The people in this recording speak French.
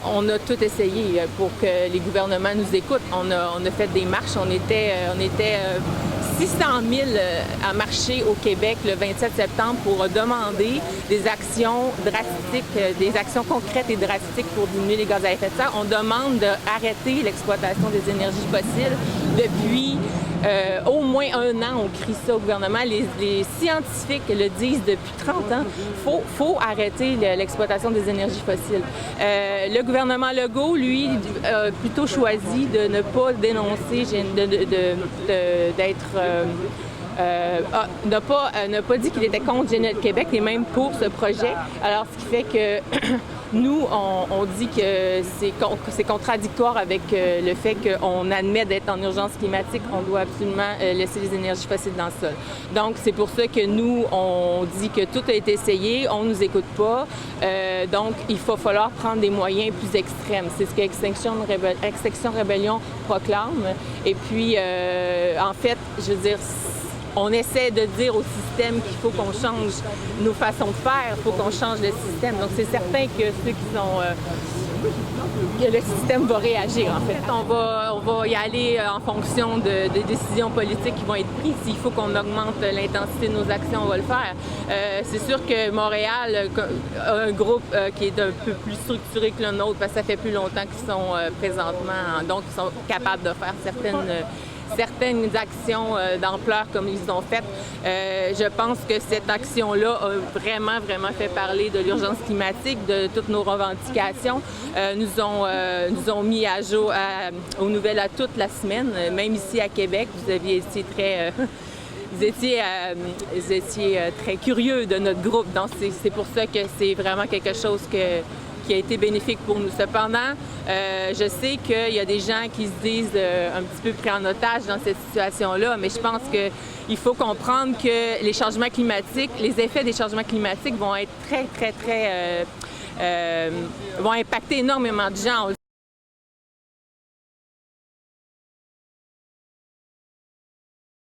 on a tout essayé pour que les gouvernements nous écoutent. On a fait des marches. On était 600 000 à marcher au Québec le 27 septembre pour demander des actions drastiques, des actions concrètes et drastiques pour diminuer les gaz à effet de serre. On demande d'arrêter l'exploitation des énergies fossiles depuis au moins 1 an. On crie ça au gouvernement. Les scientifiques le disent depuis 30 ans. Faut arrêter l'exploitation des énergies fossiles. Le gouvernement Legault, lui, a plutôt choisi de ne pas dénoncer, n'a pas dit qu'il était contre GNL Québec et même pour ce projet. Alors, ce qui fait que nous, on dit que c'est contradictoire avec le fait qu'on admet d'être en urgence climatique. On doit absolument laisser les énergies fossiles dans le sol. Donc, c'est pour ça que nous, on dit que tout a été essayé, on ne nous écoute pas. Donc, il va falloir prendre des moyens plus extrêmes. C'est ce que Extinction Rebellion proclame. Et puis, en fait, je veux dire, on essaie de dire au système qu'il faut qu'on change nos façons de faire, il faut qu'on change le système. Donc, c'est certain que ceux qui sont... que le système va réagir, en fait. On va y aller en fonction des décisions politiques qui vont être prises. S'il faut qu'on augmente l'intensité de nos actions, on va le faire. C'est sûr que Montréal a un groupe qui est un peu plus structuré que le nôtre, parce que ça fait plus longtemps qu'ils sont présentement, donc ils sont capables de faire certaines actions d'ampleur comme ils ont fait. Je pense que cette action-là a vraiment fait parler de l'urgence climatique, de toutes nos revendications. Nous ont mis à jour aux nouvelles à toute la semaine, même ici à Québec. Vous aviez été très... Vous étiez très curieux de notre groupe, donc c'est pour ça que c'est vraiment quelque chose qui a été bénéfique pour nous. Cependant, je sais qu'il y a des gens qui se disent un petit peu pris en otage dans cette situation-là, mais je pense qu'il faut comprendre que les changements climatiques, les effets des changements climatiques vont être vont impacter énormément de gens.